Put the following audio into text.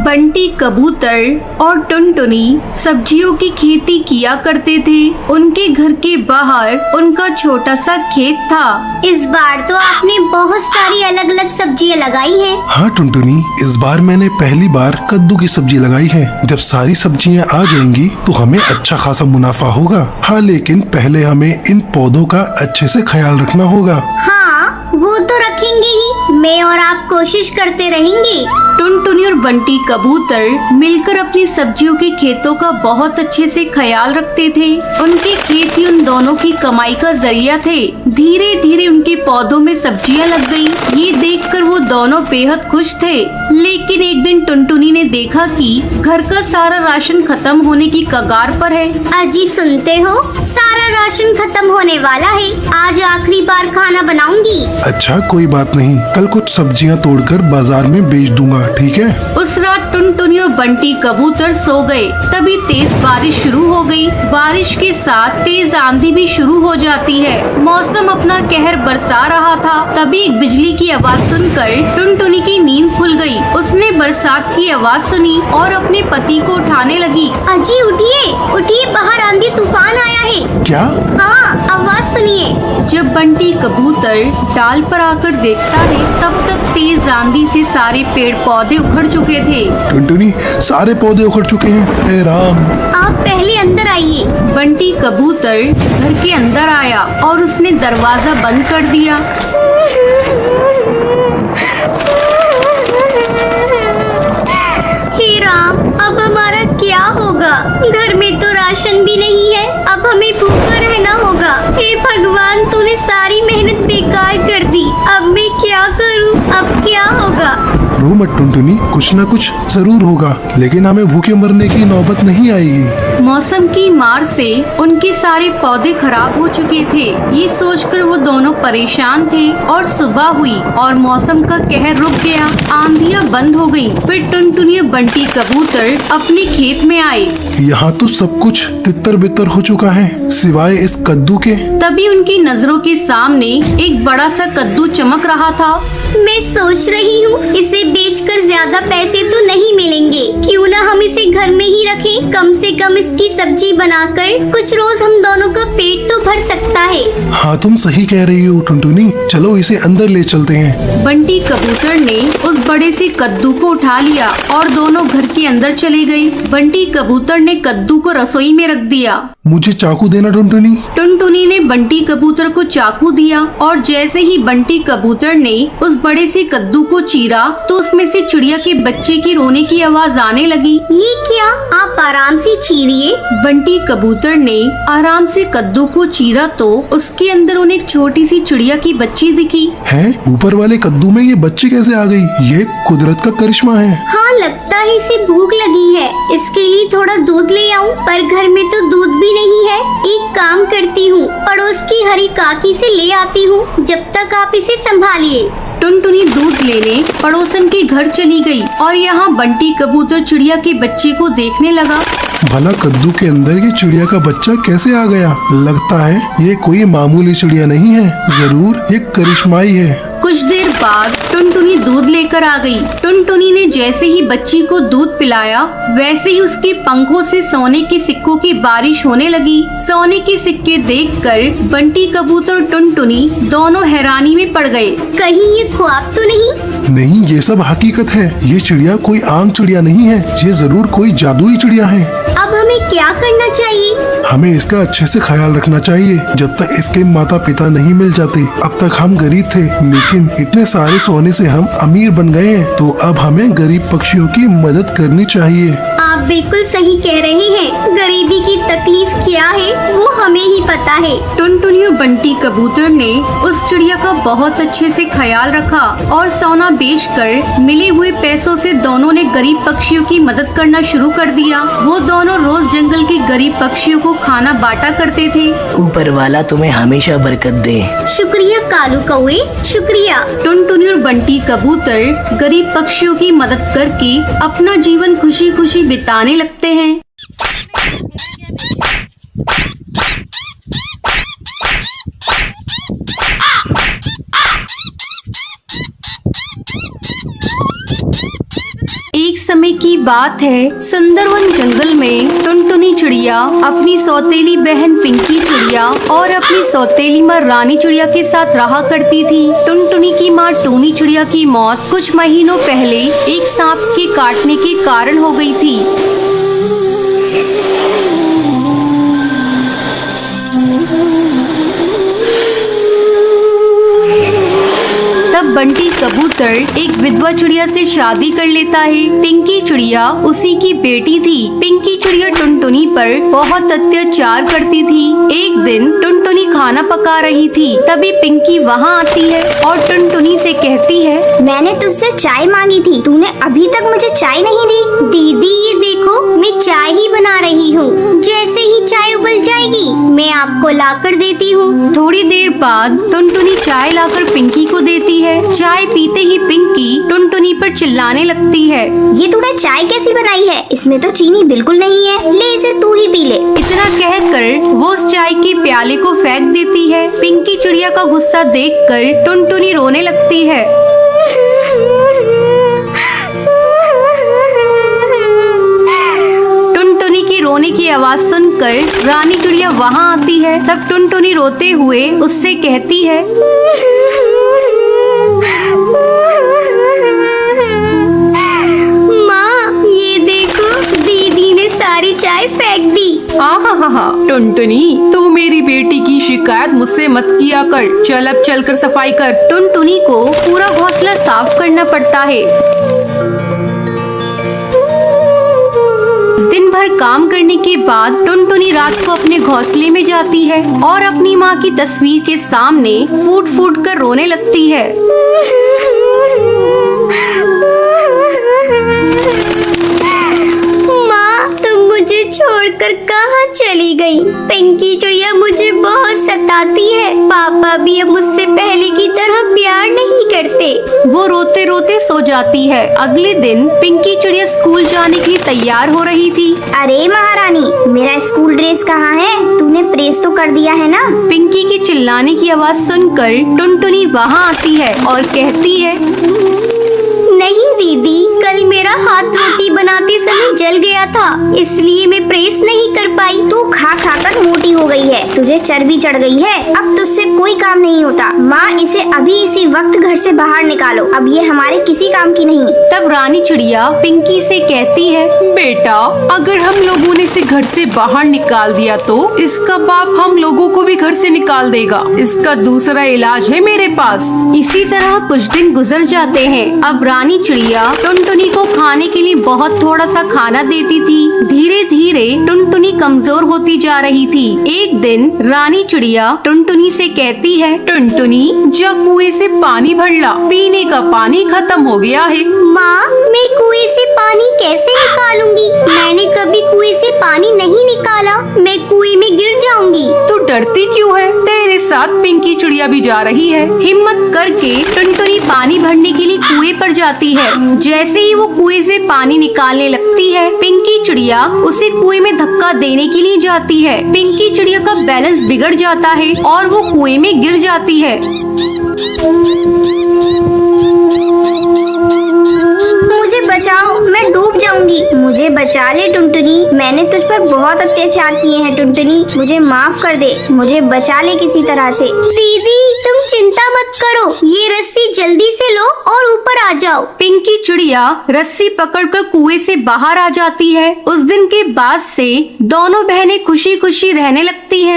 बंटी कबूतर और टुनटुनी सब्जियों की खेती किया करते थे। उनके घर के बाहर उनका छोटा सा खेत था। इस बार तो आपने बहुत सारी अलग अलग सब्जियां लगाई हैं। हाँ टुनटुनी, इस बार मैंने पहली बार कद्दू की सब्जी लगाई है। जब सारी सब्जियां आ जाएंगी तो हमें अच्छा खासा मुनाफा होगा। हाँ, लेकिन पहले हमें इन पौधों का अच्छे से ख्याल रखना होगा। हाँ, वो तो रखेंगे ही। मैं और आप कोशिश करते रहेंगे। टुनटुनी और बंटी कबूतर मिलकर अपनी सब्जियों के खेतों का बहुत अच्छे से ख्याल रखते थे। उनके खेत ही उन दोनों की कमाई का जरिया थे। धीरे धीरे उनके पौधों में सब्जियां लग गईं। ये देखकर वो दोनों बेहद खुश थे। लेकिन एक दिन टुनटुनी ने देखा कि घर का सारा राशन खत्म होने की कगार पर है। अजी सुनते हो, सारा राशन खत्म होने वाला है। आज आखिरी बार खाना बनाऊंगी। अच्छा, कोई बात नहीं, कल कुछ सब्जियां तोड़कर बाजार में बेच दूंगा, ठीक है? उस रात टुनटुनी और बंटी कबूतर सो गए। तभी तेज बारिश शुरू हो गई। बारिश के साथ तेज आंधी भी शुरू हो जाती है। मौसम अपना कहर बरसा रहा था। तभी एक बिजली की आवाज सुनकर टुनटुनी की नींद खुल गई। उसने बरसात की आवाज सुनी और अपने पति को उठाने लगी। अजी उठिए, उठिए, बाहर आंधी तूफान आया है। क्या? हाँ, आवाज सुनिए। जब बंटी कबूतर डाल पर आकर देखता है, तब तक तेज आंधी से सारे पेड़ पौधे उखड़ चुके थे। टुनटुनी, सारे पौधे उखड़ चुके हैं। हे राम! आप पहले अंदर आइए। बंटी कबूतर घर के अंदर आया और उसने दरवाजा बंद कर दिया। हे राम, अब हमारा क्या होगा? घर में तो राशन भी नहीं है। अब हमें भूखा रहना होगा। हे भगवान, तूने सारी मेहनत बेकार कर दी। अब मैं क्या करूं? अब क्या होगा? रो मत टुनटुनी, कुछ न कुछ जरूर होगा, लेकिन हमें भूखे मरने की नौबत नहीं आएगी। मौसम की मार से उनके सारे पौधे खराब हो चुके थे। ये सोचकर वो दोनों परेशान थे और सुबह हुई और मौसम का कहर रुक गया। आंधियां बंद हो गईं। फिर टुनटुनी और बंटी कबूतर अपने खेत में आए। यहाँ तो सब कुछ तितर बितर हो चुका है, सिवाय इस कद्दू के। तभी उनकी नजरों के सामने एक बड़ा सा कद्दू चमक रहा था। मैं सोच रही हूँ, इसे बेचकर ज्यादा पैसे तो नहीं मिलेंगे। क्यों ना हम इसे घर में ही रखें। कम से कम इसकी सब्जी बनाकर कुछ रोज हम दोनों का पेट तो भर सकता है। हाँ, तुम सही कह रही हो टुनटुनी, चलो इसे अंदर ले चलते हैं। बंटी कबूतर ने उस बड़े से कद्दू को उठा लिया और दोनों घर के अंदर चले गए। बंटी कबूतर ने कद्दू को रसोई में रख दिया। मुझे चाकू देना टुनटुनी। टुनटुनी ने बंटी कबूतर को चाकू दिया और जैसे ही बंटी कबूतर ने उस बड़े से कद्दू को चीरा तो उसमें से चिड़िया के बच्चे की रोने की आवाज आने लगी। ये क्या? आप आराम से चीरिए। बंटी कबूतर ने आराम से कद्दू को चीरा तो उसके अंदर उन्हें एक छोटी सी चिड़िया की बच्ची दिखी। है, ऊपर वाले कद्दू में ये बच्चे कैसे आ गई? ये कुदरत का करिश्मा है। हाँ, लगता है इसे भूख लगी है। इसके लिए थोड़ा दूध ले आऊं, पर घर में तो दूध भी नहीं है। एक काम करती हूँ, पड़ोस की हरी काकी से ले आती हूँ। जब तक आप इसे संभालिए। टुनटुनी दूध लेने पड़ोसन के घर चली गई और यहाँ बंटी कबूतर चिड़िया के बच्चे को देखने लगा। भला कद्दू के अंदर ये चिड़िया का बच्चा कैसे आ गया? लगता है ये कोई मामूली चिड़िया नहीं है, जरूर ये करिश्माई है। कुछ देर बाद टुनटुनी दूध लेकर आ गई। टुनटुनी ने जैसे ही बच्ची को दूध पिलाया, वैसे ही उसके पंखों से सोने के सिक्कों की बारिश होने लगी। सोने के सिक्के देखकर बंटी कबूतर और टुनटुनी दोनों हैरानी में पड़ गए। कहीं ये ख्वाब तो नहीं? नहीं, ये सब हकीकत है। ये चिड़िया कोई आम चिड़िया नहीं है, ये जरूर कोई जादुई चिड़िया है। अब हमें क्या करना चाहिए? हमें इसका अच्छे से ख्याल रखना चाहिए जब तक इसके माता पिता नहीं मिल जाते। अब तक हम गरीब थे, लेकिन इतने सारे सोने से हम अमीर बन गए हैं, तो अब हमें गरीब पक्षियों की मदद करनी चाहिए। आप बिल्कुल सही कह रहे हैं। गरीबी की तकलीफ क्या है वो हमें ही पता है। टुनटुनी और बंटी कबूतर ने उस चिड़िया का बहुत अच्छे से ख्याल रखा और सोना बेचकर मिले हुए पैसों से दोनों ने गरीब पक्षियों की मदद करना शुरू कर दिया। वो दोनों रोज जंगल के गरीब पक्षियों को खाना बांटा करते थे। ऊपर वाला तुम्हें हमेशा बरकत दे। शुक्रिया कालू कौवे, शुक्रिया। टुनटुनी और बंटी कबूतर गरीब पक्षियों की मदद करके अपना जीवन खुशी खुशी बिताने लगते हैं। समय की बात है। सुंदरवन जंगल में टुनटुनी चिड़िया अपनी सौतेली बहन पिंकी चिड़िया और अपनी सौतेली माँ रानी चिड़िया के साथ रहा करती थी। टुनटुनी की माँ टूनी चिड़िया की मौत कुछ महीनों पहले एक सांप के काटने के कारण हो गई थी। तब बंटी कबूतर एक विधवा चिड़िया से शादी कर लेता है। पिंकी चिड़िया उसी की बेटी थी। पिंकी चिड़िया टुनटुनी पर बहुत अत्याचार करती थी। एक दिन टुनटुनी खाना पका रही थी, तभी पिंकी वहाँ आती है और टुनटुनी से कहती है, मैंने तुझसे चाय मांगी थी, तूने अभी तक मुझे चाय नहीं दी। दीदी ये देखो, मैं चाय ही बना रही हूँ, जैसे ही चाय उबल जाएगी मैं आपको लाकर देती हूँ। थोड़ी देर बाद टुनटुनी चाय लाकर पिंकी को देती है। चाय पीते ही पिंकी टुनटुनी पर चिल्लाने लगती है, ये तूने चाय कैसी बनाई है? इसमें तो चीनी बिल्कुल नहीं है, ले इसे तू ही पी ले। इतना कहकर वो उस चाय के प्याले को फेंक देती है। पिंकी चिड़िया का गुस्सा देखकर टुनटुनी रोने लगती है। टुनटुनी की रोने की आवाज सुनकर रानी चिड़िया वहाँ आती है। तब टुनटुनी रोते हुए उससे कहती है, माँ ये देखो, दीदी ने सारी चाय फेंक दी। आहा, टुनटुनी तू मेरी बेटी की शिकायत मुझसे मत किया कर। चल अब चलकर सफाई कर। टुनटुनी को पूरा घोंसला साफ करना पड़ता है। दिन भर काम करने के बाद टुनटुनी रात को अपने घोंसले में जाती है और अपनी माँ की तस्वीर के सामने फूट फूट कर रोने लगती है। माँ तुम मुझे छोड़कर कहाँ चली गई? पिंकी चिड़िया मुझे बहुत सताती है। पापा भी अब मुझसे पहले की तरह प्यार नहीं करते। वो रोते रोते सो जाती है। अगले दिन पिंकी चिड़िया स्कूल जाने के लिए तैयार हो रही थी। अरे महारानी, मेरा स्कूल ड्रेस कहाँ है? तूने प्रेस तो कर दिया है ना? पिंकी के चिल्लाने की आवाज सुनकर टुनटुनी वहाँ आती है और कहती है, नहीं दीदी, कल मेरा हाथ रोटी बनाते समय जल गया था, इसलिए मैं प्रेस नहीं कर पाई। तू खा खा कर मोटी हो गई है, तुझे चर्बी चढ़ गई है, अब तुझसे कोई काम नहीं होता। माँ इसे अभी इसी वक्त घर से बाहर निकालो, अब ये हमारे किसी काम की नहीं। तब रानी चिड़िया पिंकी से कहती है, बेटा अगर हम लोगों ने इसे घर से बाहर निकाल दिया तो इसका बाप हम लोगों को भी घर से निकाल देगा। इसका दूसरा इलाज है मेरे पास। इसी तरह कुछ दिन गुजर जाते हैं। अब रानी चिड़िया टुनटुनी को खाने के लिए बहुत थोड़ा सा खाना देती थी। धीरे धीरे टुनटुनी कमजोर होती जा रही थी। एक दिन रानी चिड़िया टुनटुनी से कहती है, टुनटुनी जा कुएं से पानी भर ला, पीने का पानी खत्म हो गया है। माँ मैं कुएं से पानी कैसे निकालूंगी? मैंने कभी कुएं से पानी नहीं निकाला, मैं कुएं में गिर जाऊंगी। तू डरती क्यों है? तेरे साथ पिंकी चिड़िया भी जा रही है। हिम्मत करके टुनटुनी पानी भरने के लिए कुएं पर जाती है। जैसे ही वो कुएं से पानी निकालने लगती है, पिंकी चिड़िया उसे कुएं में धक्का देने के लिए जाती है। पिंकी चिड़िया का बैलेंस बिगड़ जाता है और वो कुएं में गिर जाती है। मुझे बचाओ, मैं डूब जाऊंगी। मुझे बचा ले टुनटुनी, मैंने तुझ पर बहुत अत्याचार किए हैं टुनटुनी, मुझे माफ कर दे, मुझे बचा ले किसी तरह से। दीदी तुम चिंता मत करो, ये रस्सी जल्दी से लो और ऊपर आ जाओ। पिंकी चिड़िया रस्सी पकड़कर कुएं से बाहर आ जाती है। उस दिन के बाद से दोनों बहनें खुशी खुशी रहने लगती हैं।